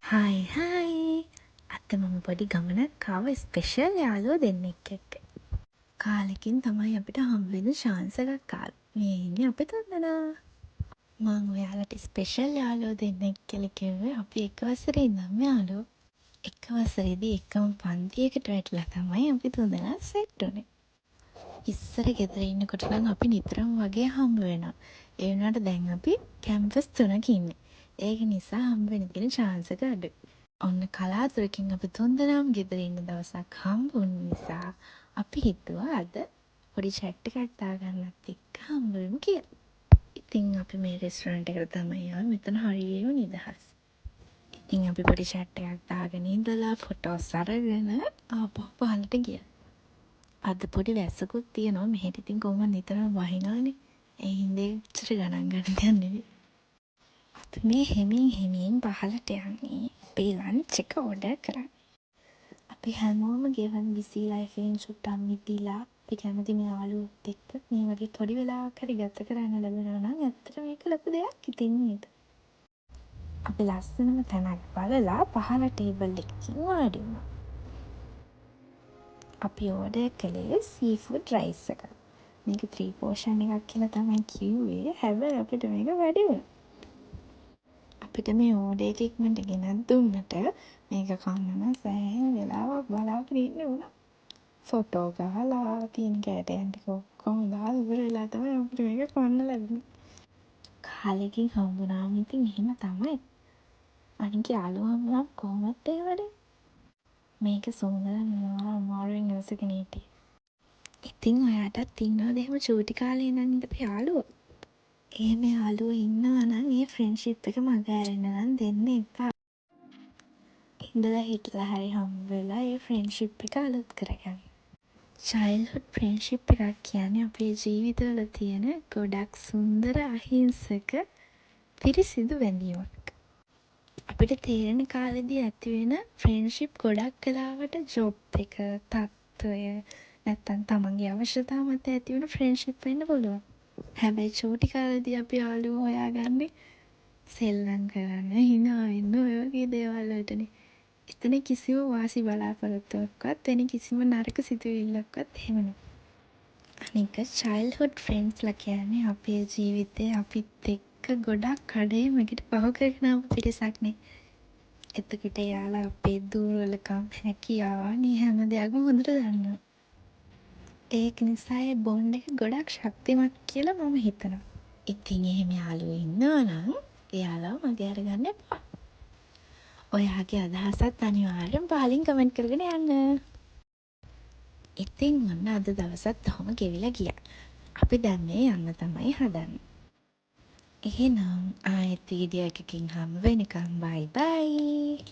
Hi hi අද මම පොඩි ගමනක් ආව ස්පෙෂල් යාළුවෝ දෙන්නෙක් එක්ක. කාලෙකින් තමයි අපිට හම්බෙන chance එකක් ආවේ. මේ ඉන්නේ අපි තුන්දෙනා. මං ඔයාලට ස්පෙෂල් යාළුවෝ දෙන්නෙක් කියලා කිව්වේ අපි එක වසරේ ඉඳන්ම යාළුවෝ. එක වසරේදී එකම පන්තියකට වැටිලා තමයි අපි තුන්දෙනා සෙට් වුනේ. ඉස්සර ගෙදර ඉන්නකොට නම් අපි නිතරම වගේ හම්බ වෙනවා. ඒ වුණාට දැන් අපි කැම්පස් තුනක ඉන්නේ. ඒක නිසා හම්බ වෙන්න තියෙන chance එක අඩුයි. ඔන්න කලාතුරකින් අපි තුන්දෙනාම ගෙදර ඉන්න දවසක් හම්බ වුණ නිසා අපි හිතුවා අද පොඩි chat එකක් දාගන්නත් එක්ක හම්බ වෙමු කියලා. ඉතින් අපි මේ රෙස්ටුරන්ට් එකට තමයි ආවේ. මෙතන හරියම නිදහස්. ඉතින් අපි පොඩි chat එකක් දාගෙන ඉඳලා ෆොටෝස් අරගෙන ආපහු පහළට ගියා. අද පොඩි වැස්සකුත් තියෙනවා. මෙහෙට ඉතින් කොහොමද නිතරම වහිනවනේ. ඒ හින්දා එච්චර ගණන් ගන්න දෙයක් නෙවෙයි. අපි මේ හෙමින් පහළට යන්නේ අපේ ලන්ච් එක ඕඩර් කරන්න. අපි හැමෝම ගෙවන් බිසීලා එකෙන් චුට්ටක් මිදිලා අපි කැමති මේ යාළුවොත් එක්ක මේ වගේ පොඩි වෙලාවක් හරි ගත කරන්න ලැබෙනවා නම් ඇත්තට මේක ලොකු දෙයක් ඉතින් නේද? අපි ලස්සනම තැනක් බලලා පහළ ටේබල් එකකින් වාඩි වුණා. අපි ඕඩර් කළේ සීෆුඩ් රයිස් එකක්. මේක 3 පෝෂන් එකක් කියලා තමයි කිව්වේ. හැබැයි අපිට මේක වැඩි වුණා. අපිට මේ ඕඩර් එක ඉක්මනට ගෙනත් දුන්නට මේක කන්න නම් සෑහෙන වෙලාවක් බලාගෙන ඉන්න වුණා. ෆොටෝ ගහලා තියෙන කෑටයන් ටික ඔක්කොම දාලා ඉවර වෙලා තමයි අපිට මේක කන්න ලැබුණේ. කාලෙකින් හම්බුනාම ඉතින් එහෙම තමයි. අනික යාළුවෝ නම් කොහොමද ඒ වැඩේ? මේක සුන්දර නෝනා අමාරුවෙන් ඉවසගෙන හිටියේ. ඉතින් ඔයාටත් ඉන්නවද එහෙම චූටි කාලේ ඉඳන් ඉඳපු යාළුවෝ? එහෙම යාළුවෝ ඉන්නවා නම් ඒ ෆ්‍රෙන්ඩ්ෂිප් එක මග ඇරෙන්න නම් දෙන්න එපා. ඉඳලා හිටලා හරි හම්බ වෙලා ඒ ෆ්‍රෙන්ඩ්ෂිප් එක අලුත් කරගන්න. චයිල්ඩ්හුඩ් ෆ්‍රෙන්ඩ්ෂිප් එකක් කියන්නේ අපේ ජීවිතවල තියෙන ගොඩක් සුන්දර අහිංසක පිරිසිදු බැඳීමක්. අපිට තේරෙන කාලෙදී ඇති වෙන ෆ්‍රෙන්ඩ්ෂිප් ගොඩක් වෙලාවට ජොබ් එක, තත්ත්වය නැත්තම් තමන්ගේ අවශ්‍යතා මත ඇති වෙන ෆ්‍රෙන්ඩ්ෂිප් වෙන්න පුළුවන්. හැබැයි චූටි කාලෙදී අපි යාළුවෝ හොයාගන්නේ සෙල්ලම් කරන්න, හිනා වෙන්න ඔය වගේ දේවල් වලටනේ. එතන කිසිම වාසි බලාපොරොත්තුවක්වත් වෙන කිසිම නරක සිතුවිල්ලක්වත් එහෙම නෑ. අනික චයිල්ඩ්හුඩ් ෆ්‍රෙන්ඩ්ස්ලා කියන්නේ අපේ ජීවිතේ අපිත් එක්ක ගොඩක් කඩේමකට පහු කරගෙන ආපු පිරිසක්නේ. එතකොට එයාලා අපේ දුර්වලකම්, හැකියාව අනේ හැම දෙයක්ම හොඳට දන්නවා. ඒක නිසා ඒ බොන්ඩ් එක ගොඩක් ශක්තිමත් කියලා මම හිතනවා. ඉතින් එහෙම යාළුවෝ ඉන්නවා නම් එයාලව මගේ අරගන්න එපා. ඔයාගේ අදහසත් අනිවාර්යෙන් පහලින් කමෙන්ට් කරගෙන යන්න. ඉතින් ඔන්න අද දවසත් ඔහොම ගෙවිලා ගියා. අපි දැන් මේ යන්න තමයි හදන්නේ. එහෙනම් ආයෙත් වීඩියෝ එකකින් හම්බ වෙනකම් බයි බයි.